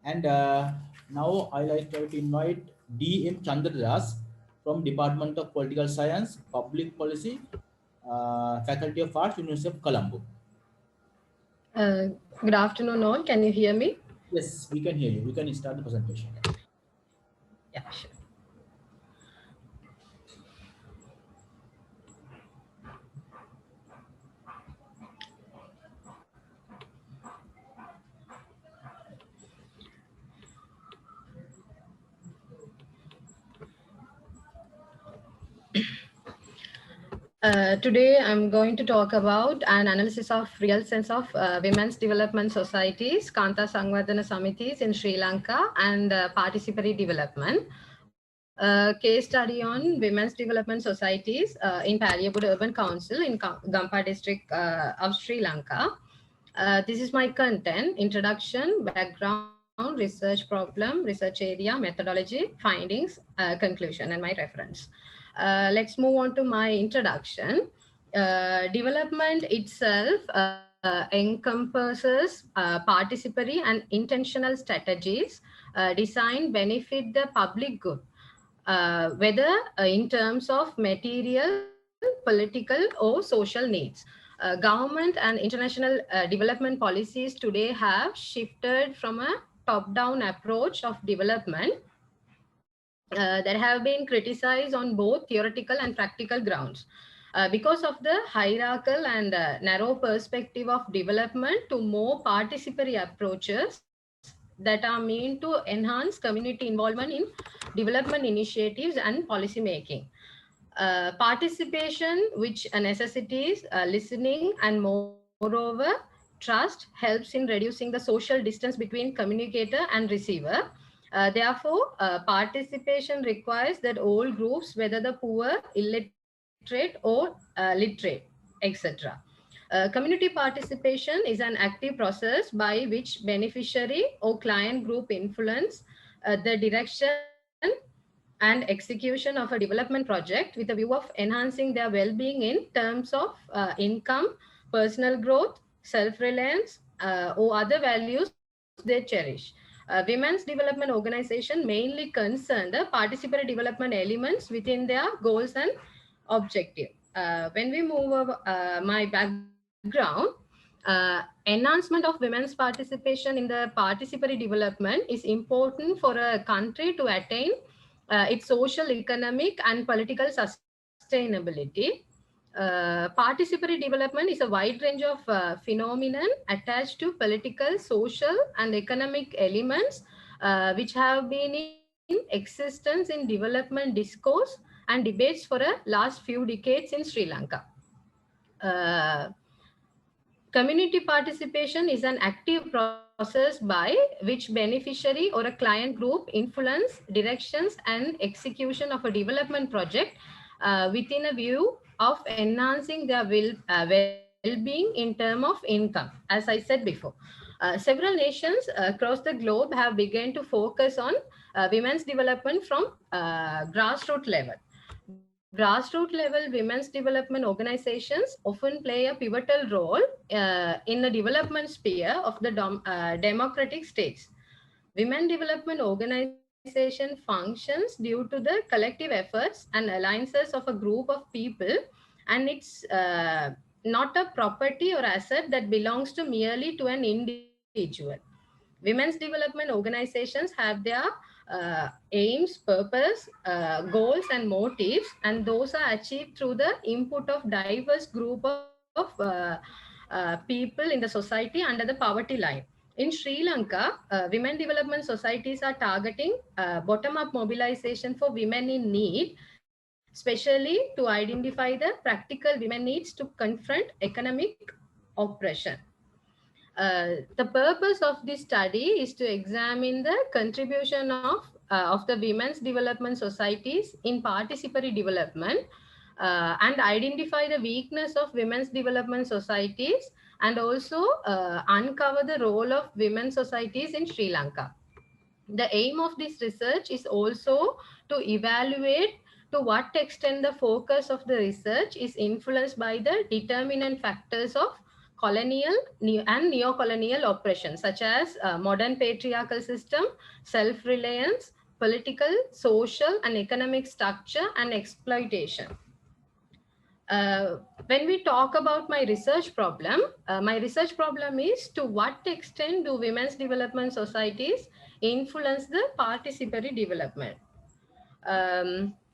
And now I like to invite D.M. Chandradas from Department of Political Science, Public Policy, Faculty of Arts, University of Colombo. Uh, Good afternoon, all. Can you hear me? Yes, we can hear you. We can start the presentation. Yeah, sure. Today, I'm going to talk about an analysis of real sense of women's development societies, Kanta Sangvardhana Samitis in Sri Lanka, and participatory development. Case study on women's development societies in Paliapud Urban Council in Gampa district of Sri Lanka. This is my content, introduction, background, research problem, research area, methodology, findings, conclusion, and my reference. Let's move on to my introduction. Development itself encompasses participatory and intentional strategies designed benefit the public good, whether in terms of material, political, or social needs. Government and international development policies today have shifted from a top-down approach of development that have been criticized on both theoretical and practical grounds. Because of the hierarchical and narrow perspective of development to more participatory approaches that are meant to enhance community involvement in development initiatives and policy making. Participation, which necessitates listening and moreover trust, helps in reducing the social distance between communicator and receiver. Therefore, participation requires that all groups, whether the poor, illiterate, or literate, etc. Community participation is an active process by which beneficiary or client group influence the direction and execution of a development project with a view of enhancing their well-being in terms of income, personal growth, self-reliance, or other values they cherish. Women's development organization mainly concern the participatory development elements within their goals and objective. When we move over my background, enhancement of women's participation in the participatory development is important for a country to attain its social, economic, and political sustainability. Participatory development is a wide range of phenomenon attached to political, social, and economic elements which have been in existence in development discourse and debates for the last few decades in Sri Lanka. Uh, Community participation is an active process by which beneficiary or a client group influence directions and execution of a development project within a view of enhancing their well-being in terms of income, as I said before. Several nations across the globe have begun to focus on women's development from grassroots level. Grassroots level women's development organizations often play a pivotal role in the development sphere of the democratic states. Women development organization functions due to the collective efforts and alliances of a group of people, and it's not a property or asset that belongs to merely to an individual. Women's development organizations have their aims, purpose, goals, and motives, and those are achieved through the input of diverse group of people in the society under the poverty line. In Sri Lanka, women development societies are targeting bottom-up mobilization for women in need, especially to identify the practical women needs to confront economic oppression. The purpose of this study is to examine the contribution of the women's development societies in participatory development and identify the weakness of women's development societies and also uncover the role of women's societies in Sri Lanka. The aim of this research is also to evaluate to what extent the focus of the research is influenced by the determinant factors of colonial and neo-colonial oppression, such as modern patriarchal system, self-reliance, political, social, and economic structure, and exploitation. When we talk about my research problem is to what extent do women's development societies influence the participatory development.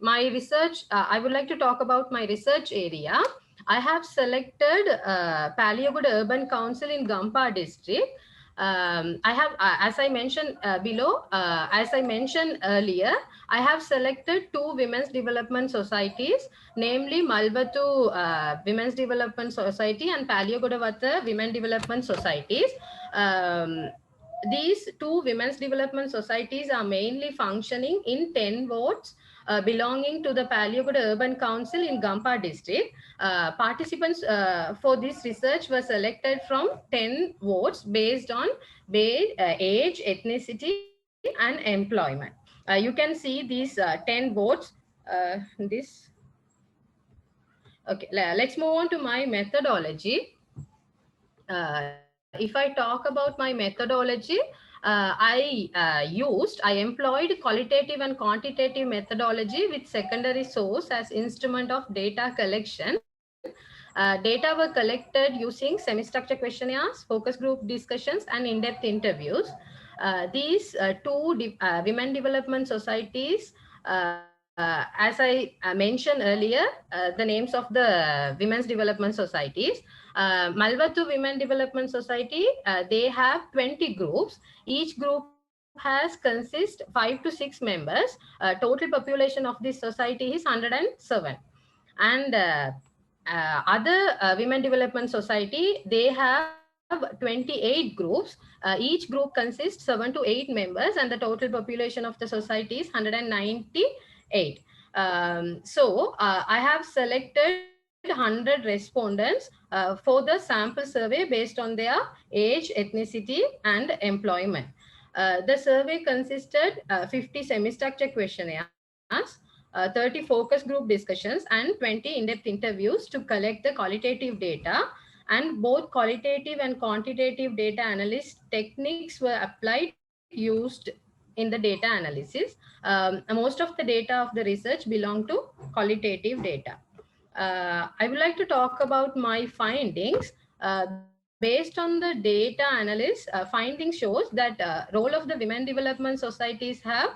My research, I would like to talk about my research area. I have selected Paliyagoda Urban Council in Gampa district. I have, as I mentioned below, as I mentioned earlier, I have selected two women's development societies, namely Malvathu Women's Development Society and Paliyagoda Women Development Societies. These two women's development societies are mainly functioning in 10 wards belonging to the Paliyagoda Urban Council in Gampa district. Participants for this research were selected from 10 wards based on age, ethnicity, and employment. You can see these 10 wards. Okay, let's move on to my methodology. If I talk about my methodology, I employed qualitative and quantitative methodology with secondary source as instrument of data collection. Data were collected using semi-structured questionnaires, focus group discussions, and in-depth interviews. These two women development societies, as I mentioned earlier, the names of the women's development societies. Malvathu Women Development Society, they have 20 groups. Each group has consist 5 to 6 members. Total population of this society is 107. And other women development society, they have 28 groups. Each group consists 7 to 8 members, and the total population of the society is 198. I have selected 100 respondents for the sample survey based on their age, ethnicity, and employment. The survey consisted 50 semi-structured questionnaires, 30 focus group discussions, and 20 in-depth interviews to collect the qualitative data. And both qualitative and quantitative data analysis techniques were applied, used in the data analysis. Most of the data of the research belong to qualitative data. I would like to talk about my findings. Based on the data analysis, findings shows that role of the women development societies have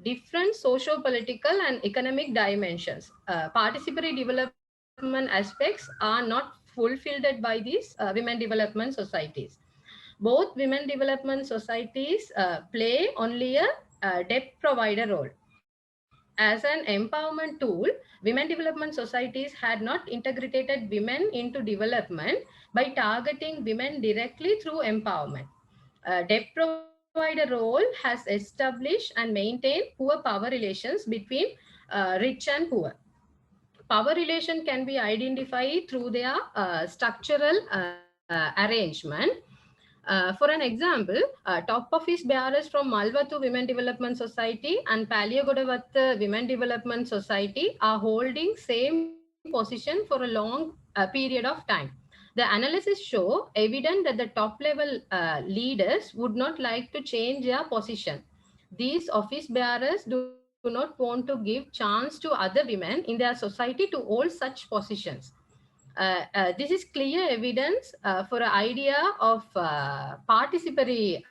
different socio-political and economic dimensions. Participatory development aspects are not fulfilled by these women development societies. Both women development societies play only a debt provider role. As an empowerment tool, women development societies had not integrated women into development by targeting women directly through empowerment. Debt provider role has established and maintained poor power relations between rich and poor. Power relation can be identified through their structural arrangement. For an example, top office bearers from Malvathu Women Development Society and Paliyagoda Women Development Society are holding same position for a long period of time. The analysis show evident that the top level leaders would not like to change their position. These office bearers do not want to give chance to other women in their society to hold such positions. This is clear evidence for an idea of participatory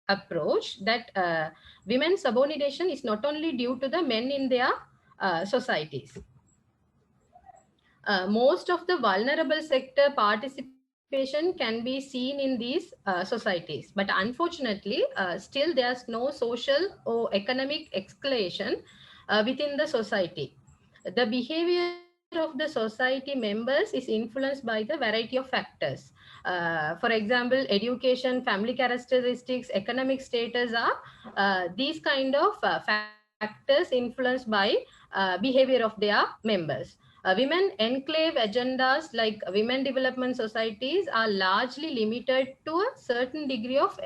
approach that women's subordination is not only due to the men in their societies. Most of the vulnerable sector participation can be seen in these societies, but unfortunately, still there's no social or economic exclusion within the society. The behavior of the society members is influenced by the variety of factors. For example, education, family characteristics, economic status are these kind of factors influenced by behavior of their members. Women enclave agendas like women development societies are largely limited to a certain degree of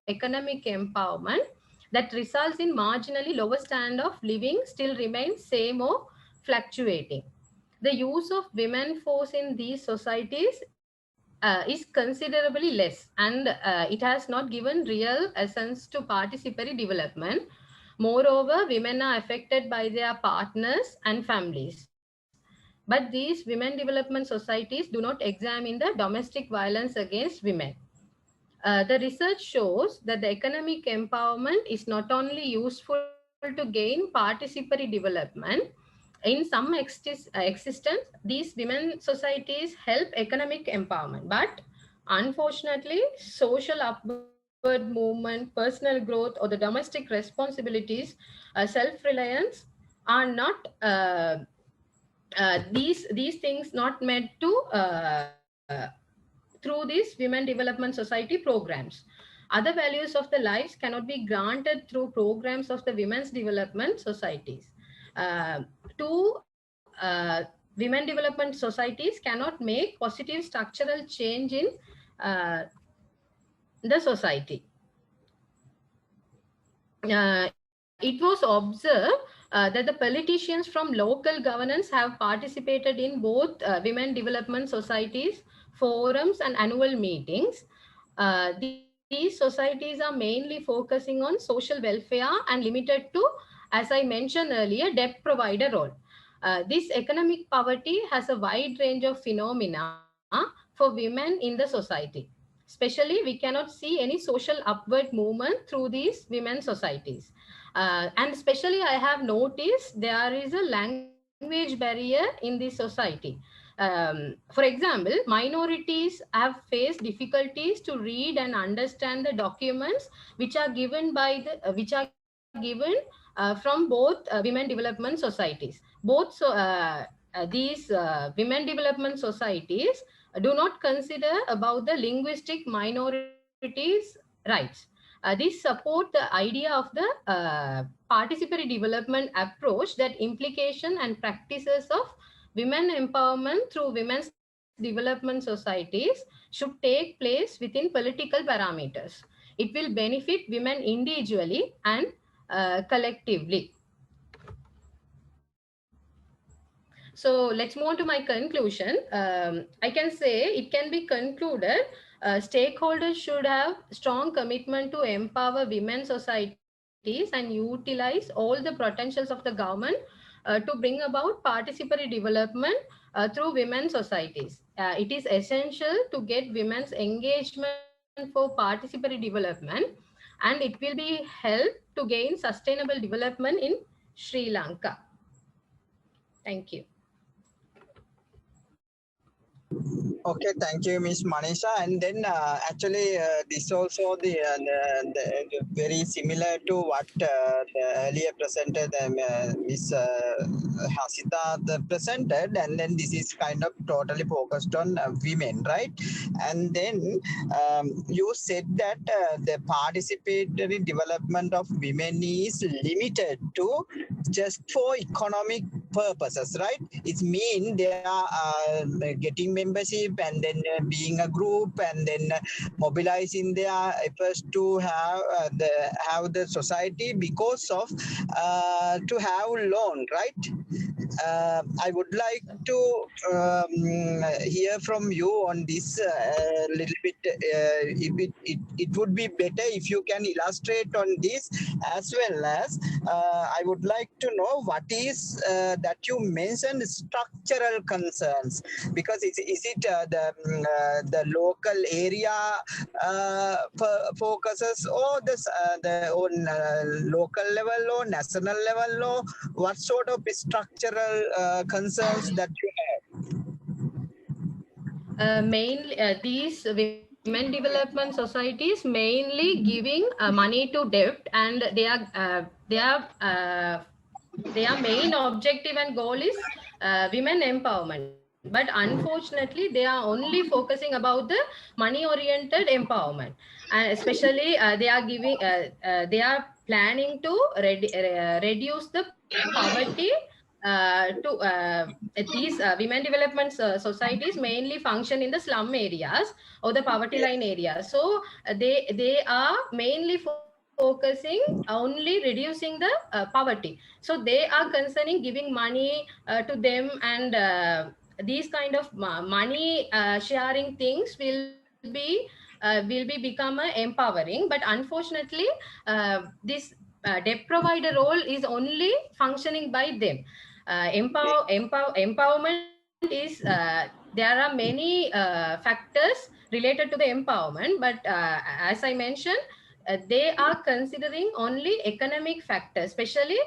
economic empowerment that results in marginally lower standard of living still remains same or fluctuating. The use of women force in these societies is considerably less, and it has not given real essence to participatory development. Moreover, women are affected by their partners and families. But these women development societies do not examine the domestic violence against women. The research shows that the economic empowerment is not only useful to gain participatory development. In some existence, these women societies help economic empowerment, but unfortunately, social upward movement, personal growth, or the domestic responsibilities, self-reliance are not these things not meant to through these women development society programs. Other values of the lives cannot be granted through programs of the women's development societies. Two women development societies cannot make positive structural change in uh, the society. It was observed that the politicians from local governance have participated in both women development societies, forums, and annual meetings. These societies are mainly focusing on social welfare and limited to, as I mentioned earlier, debt provider role. This economic poverty has a wide range of phenomena for women in the society. Especially, we cannot see any social upward movement through these women societies. And especially, I have noticed there is a language barrier in this society. For example, minorities have faced difficulties to read and understand the documents which are given by the from both women development societies. Both these women development societies do not consider about the linguistic minorities' rights. These support the idea of the participatory development approach, that implication and practices of women empowerment through women's development societies should take place within political parameters. It will benefit women individually and collectively. So let's move on to my conclusion. I can say it can be concluded stakeholders should have strong commitment to empower women societies and utilize all the potentials of the government to bring about participatory development through women societies. It is essential to get women's engagement for participatory development, and it will be help to gain sustainable development in Sri Lanka. Thank you. Okay, thank you, Miss Manisha. And then actually, this also the very similar to what the earlier presented, Miss Hasita presented. And then this is kind of totally focused on women, right? And then you said that the participatory development of women is limited to just for economic purposes, right? It means they are getting membership and then being a group and then mobilizing their efforts to have the society because of to have loan, right? I would like to hear from you on this little bit. It would be better if you can illustrate on this, as well as I would like to know what is that you mentioned structural concerns, because is it the local area focuses, or the on local level or national level, or what sort of structural concerns that you have? Mainly, these women development societies mainly giving money to debt, and their main objective and goal is women empowerment. But unfortunately, they are only focusing about the money-oriented empowerment, and especially they are planning to reduce the poverty. These women development societies mainly function in the slum areas or the poverty line areas. So they are mainly focusing only reducing the poverty. So they are concerning giving money to them, and these kind of money sharing things will be become empowering. But unfortunately, this debt provider role is only functioning by them. Empowerment is there are many factors related to the empowerment, but as I mentioned, they are considering only economic factors, especially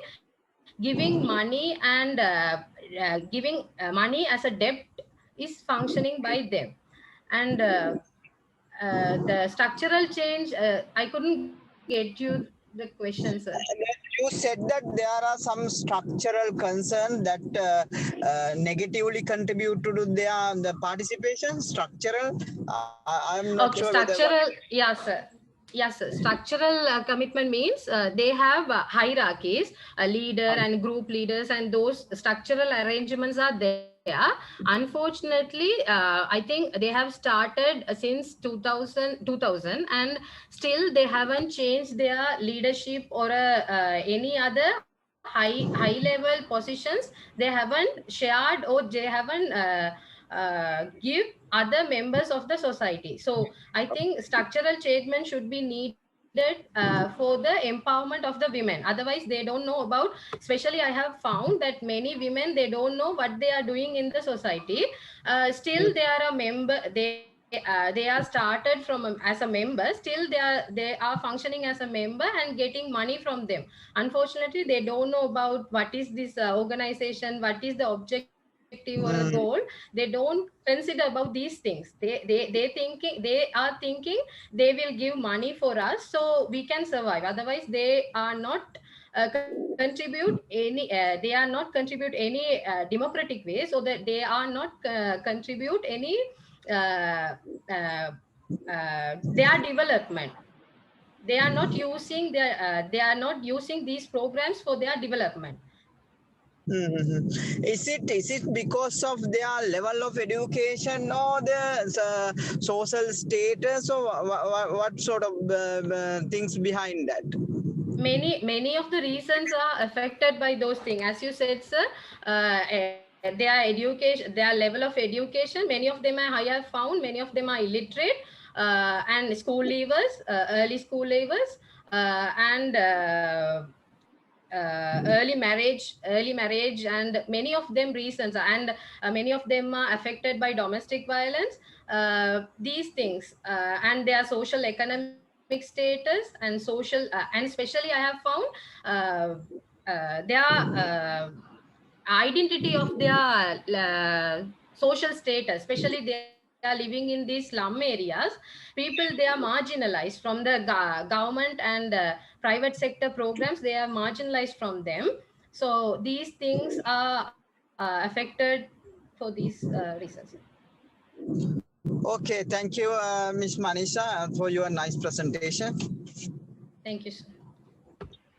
giving money and giving money as a debt is functioning by them. And the structural change, I couldn't get you the question, sir. You said that there are some structural concerns that negatively contribute to their the participation. Structural, I'm not Okay, sure whether. structural, yeah, sir. Yes, sir. Structural commitment means they have hierarchies, a leader and group leaders, and those structural arrangements are there. Unfortunately, I think they have started since 2000, and still they haven't changed their leadership or any other high level positions. They haven't shared, or they haven't give other members of the society. So I think structural change should be needed for the empowerment of the women. Otherwise, they don't know about. Especially, I have found that many women, they don't know what they are doing in the society. Still, they are a member. They are started from as a member. Still, they are functioning as a member and getting money from them. Unfortunately, they don't know about what is this organization, what is the objective or a goal. They don't consider about these things. They are thinking they will give money for us so we can survive. Otherwise, they are not they are not contribute any democratic way, so that they are not contribute any uh, uh, their development. They are not using they are not using these programs for their development. Is it because of their level of education or their social status, or what sort of things behind that? Many of the reasons are affected by those things, as you said, sir. Their education, their level of education, many of them I have found, many of them are illiterate, and school leavers, early school leavers, and early marriage, and many of them reasons, and many of them are affected by domestic violence. These things, and their social economic status and social, and especially I have found their identity of their social status, especially they are living in these slum areas. People, they are marginalized from the government and private sector programs. They are marginalized from them. So these things are affected for these reasons. Okay, thank you, Ms. Manisha, for your nice presentation. Thank you, sir.